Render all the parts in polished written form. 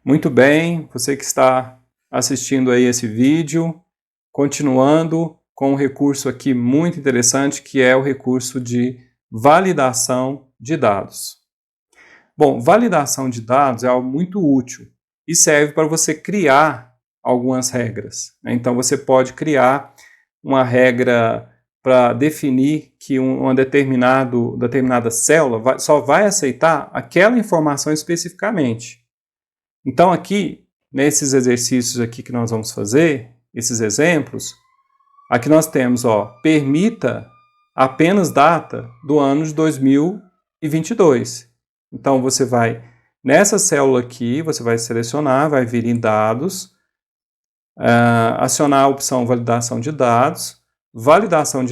Muito bem, você que está assistindo aí esse vídeo, continuando com um recurso aqui muito interessante, que é o recurso de validação de dados. Bom, validação de dados é algo muito útil e serve para você criar algumas regras. Então você pode criar uma regra para definir que uma determinada célula só vai aceitar aquela informação especificamente. Então aqui, nesses exercícios aqui que nós vamos fazer, esses exemplos, aqui nós temos, permita apenas data do ano de 2022. Então você vai, nessa célula aqui, você vai selecionar, vai vir em dados, acionar a opção validação de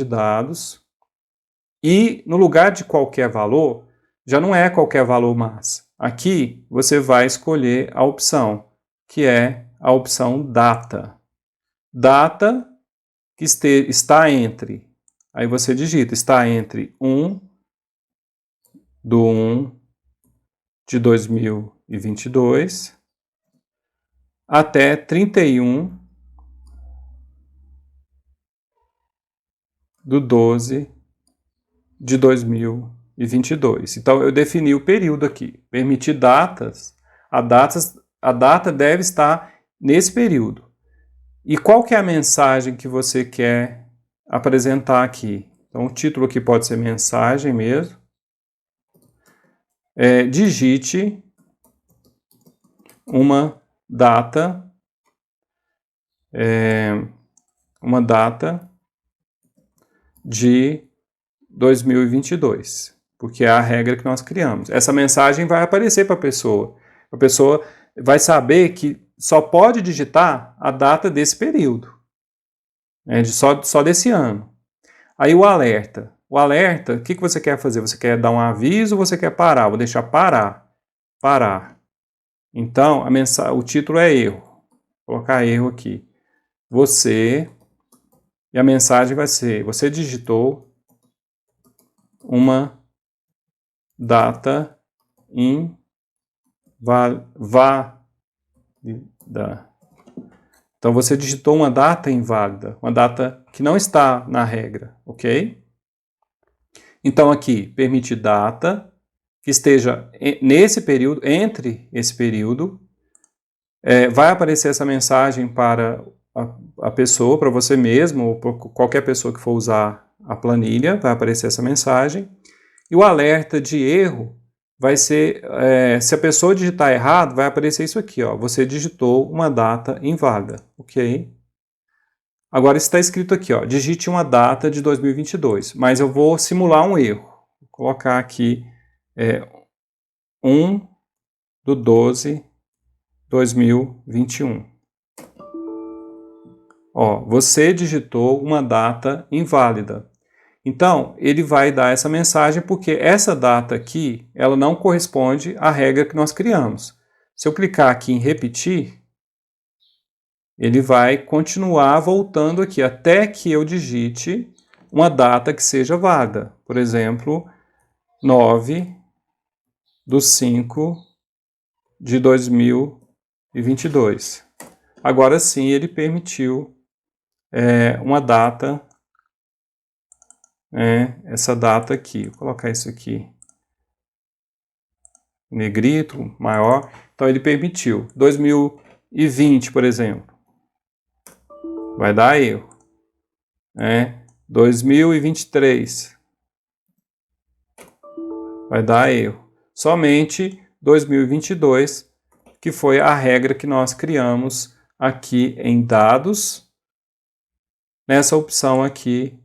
dados, e no lugar de qualquer valor, já não é qualquer valor mais. Aqui você vai escolher a opção, que é a opção data. Data que está entre, aí você digita, está entre 1/1 de 2022 até 31/12 de 2022. Então eu defini o período aqui, permitir datas, a data deve estar nesse período. E qual que é a mensagem que você quer apresentar aqui? Então o título aqui pode ser mensagem mesmo. Digite uma data de 2022, porque é a regra que nós criamos. Essa mensagem vai aparecer para a pessoa. A pessoa vai saber que só pode digitar a data desse período, só desse ano. Aí o alerta. O alerta, o que você quer fazer? Você quer dar um aviso ou você quer parar? Vou deixar parar. Parar. Então, o título é erro. Vou colocar erro aqui. E a mensagem vai ser, você digitou uma data inválida. Então você digitou uma data inválida, uma data que não está na regra, ok? Então aqui, permite data que esteja nesse período, entre esse período, vai aparecer essa mensagem para a pessoa, para você mesmo, ou para qualquer pessoa que for usar a planilha, vai aparecer essa mensagem. E o alerta de erro vai ser, se a pessoa digitar errado, vai aparecer isso aqui, você digitou uma data inválida, ok? Agora está escrito aqui, digite uma data de 2022, mas eu vou simular um erro. Vou colocar aqui 1/12/2021. Você digitou uma data inválida. Então, ele vai dar essa mensagem porque essa data aqui, ela não corresponde à regra que nós criamos. Se eu clicar aqui em repetir, ele vai continuar voltando aqui até que eu digite uma data que seja válida. Por exemplo, 9/5/2022. Agora sim, ele permitiu uma data, essa data aqui. Vou colocar isso aqui negrito, maior. Então ele permitiu. 2020, por exemplo. Vai dar erro. 2023. Vai dar erro. Somente 2022, que foi a regra que nós criamos aqui em dados. Nessa opção aqui,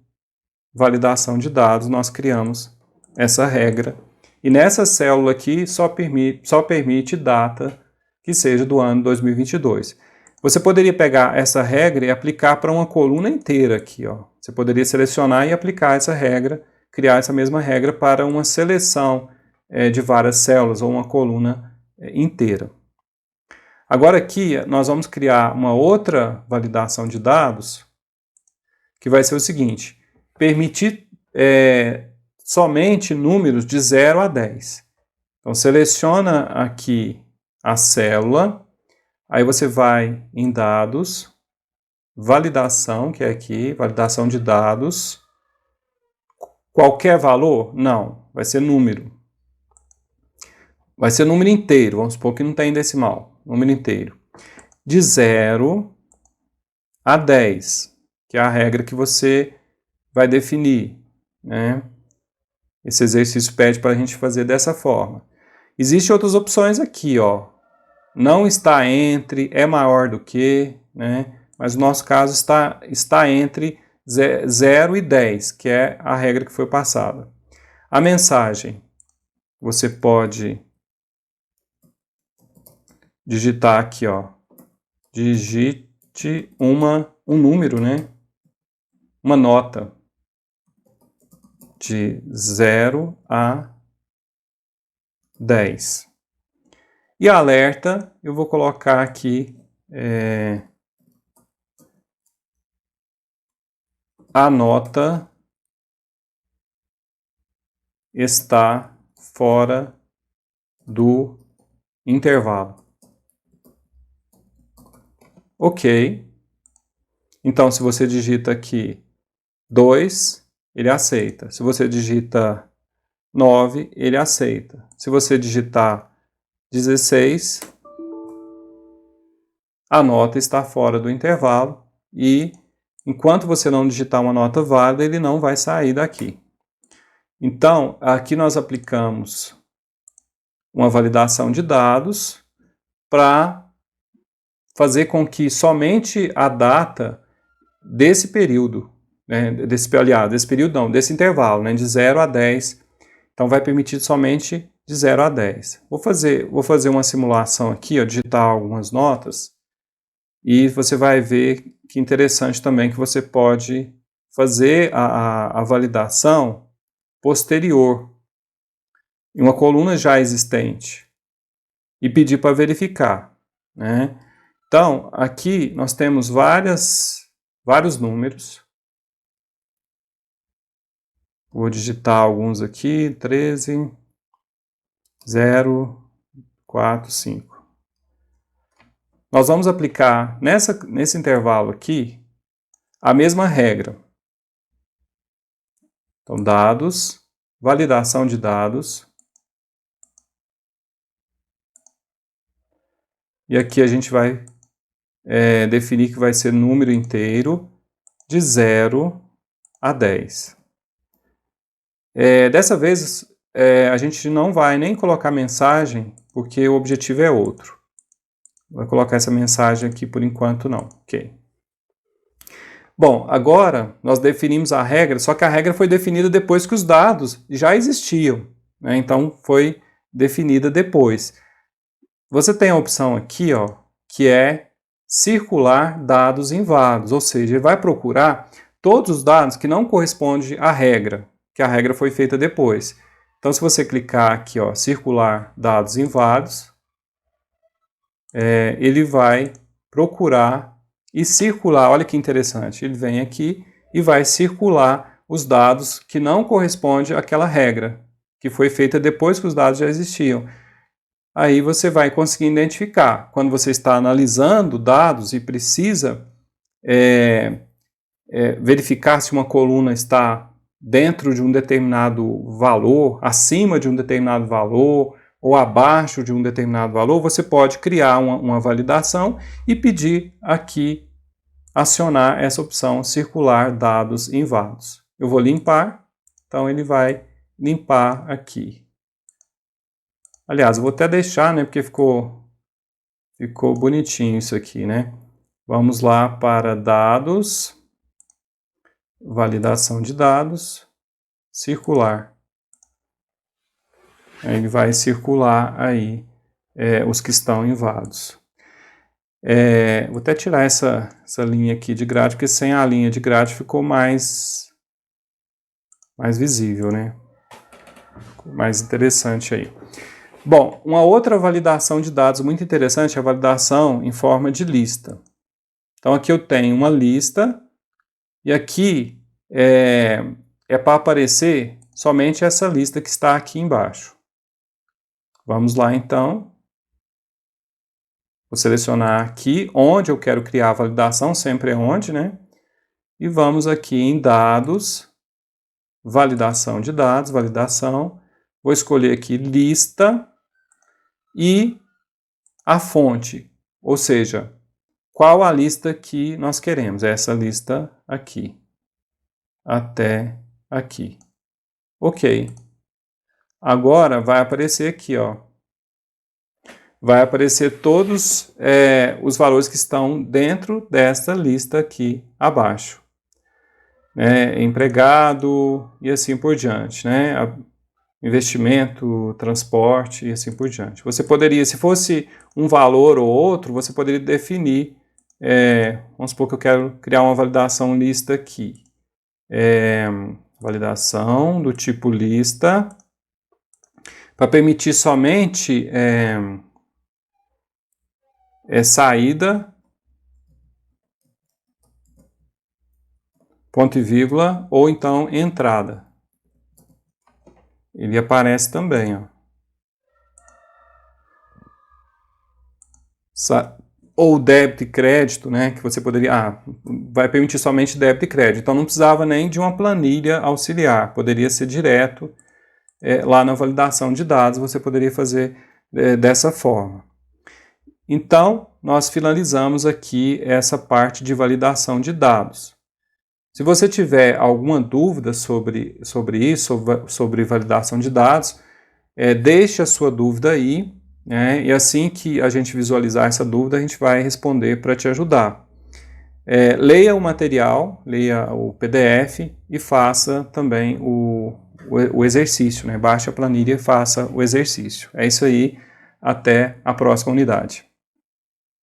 validação de dados, nós criamos essa regra. E nessa célula aqui só permite data que seja do ano 2022. Você poderia pegar essa regra e aplicar para uma coluna inteira aqui. Você poderia selecionar e aplicar essa regra, criar essa mesma regra para uma seleção de várias células ou uma coluna inteira. Agora aqui nós vamos criar uma outra validação de dados, que vai ser o seguinte: permitir somente números de 0 a 10. Então seleciona aqui a célula Aí você vai em dados, validação, que é aqui, validação de dados. Qualquer valor? Não, vai ser número. Vai ser número inteiro, vamos supor que não tem decimal, número inteiro. De 0 a 10, que é a regra que você vai definir, né? Esse exercício pede para a gente fazer dessa forma. Existem outras opções aqui, ó. Não está entre, é maior do que, né? Mas no nosso caso está entre 0 e 10, que é a regra que foi passada. A mensagem, você pode digitar aqui, ó. Digite um número, né? Uma nota de 0 a 10. E alerta, eu vou colocar aqui a nota está fora do intervalo. Ok. Então, se você digita aqui 2, ele aceita. Se você digita 9, ele aceita. Se você digitar 16, a nota está fora do intervalo e enquanto você não digitar uma nota válida, ele não vai sair daqui. Então, aqui nós aplicamos uma validação de dados para fazer com que somente a data desse período, né, desse período não, desse intervalo, né, de 0 a 10, então vai permitir somente de 0 a 10. Vou fazer uma simulação aqui, ó, digitar algumas notas, e você vai ver que interessante também que você pode fazer a validação posterior em uma coluna já existente e pedir para verificar, né? Então, aqui nós temos vários números. Vou digitar alguns aqui, 13, 0, 4, 5. Nós vamos aplicar nesse intervalo aqui a mesma regra. Então, dados, validação de dados. E aqui a gente vai definir que vai ser número inteiro de 0 a 10. Dessa vez, a gente não vai nem colocar mensagem, porque o objetivo é outro. Vou colocar essa mensagem aqui por enquanto não. Ok. Bom, agora nós definimos a regra, só que a regra foi definida depois que os dados já existiam, né? Então foi definida depois. Você tem a opção aqui, ó, que é circular dados inválidos, ou seja, ele vai procurar todos os dados que não correspondem à regra, que a regra foi feita depois. Então, se você clicar aqui, ó, circular dados inválidos, ele vai procurar e circular, olha que interessante, ele vem aqui e vai circular os dados que não correspondem àquela regra, que foi feita depois que os dados já existiam. Aí você vai conseguir identificar. Quando você está analisando dados e precisa verificar se uma coluna está dentro de um determinado valor, acima de um determinado valor ou abaixo de um determinado valor, você pode criar uma validação e pedir aqui, acionar essa opção circular dados inválidos. Eu vou limpar, então ele vai limpar aqui. Aliás, eu vou até deixar, né, porque ficou bonitinho isso aqui, né? Vamos lá para dados, validação de dados, circular. Aí ele vai circular aí os que estão inválidos. Vou até tirar essa linha aqui de grade, porque sem a linha de grade ficou mais visível, né? Ficou mais interessante aí. Bom, uma outra validação de dados muito interessante é a validação em forma de lista. Então aqui eu tenho uma lista e aqui é para aparecer somente essa lista que está aqui embaixo. Vamos lá então. Vou selecionar aqui onde eu quero criar a validação, sempre é onde, né? E vamos aqui em dados, validação de dados, validação. Vou escolher aqui lista e a fonte, ou seja, qual a lista que nós queremos? Essa lista aqui, até aqui. Ok. Agora vai aparecer aqui, ó. Vai aparecer todos os valores que estão dentro desta lista aqui abaixo. Empregado e assim por diante, né? Investimento, transporte e assim por diante. Você poderia, se fosse um valor ou outro, você poderia definir, vamos supor que eu quero criar uma validação lista aqui. Validação do tipo lista, para permitir somente saída, ponto e vírgula, ou então entrada. Ele aparece também, ó. Ou débito e crédito, né, que você poderia, vai permitir somente débito e crédito, então não precisava nem de uma planilha auxiliar, poderia ser direto lá na validação de dados, você poderia fazer dessa forma. Então, nós finalizamos aqui essa parte de validação de dados. Se você tiver alguma dúvida sobre isso, sobre validação de dados, deixe a sua dúvida aí, né? E assim que a gente visualizar essa dúvida, a gente vai responder para te ajudar. Leia o material, leia o PDF e faça também o exercício, né? Baixe a planilha e faça o exercício. É isso aí, até a próxima unidade.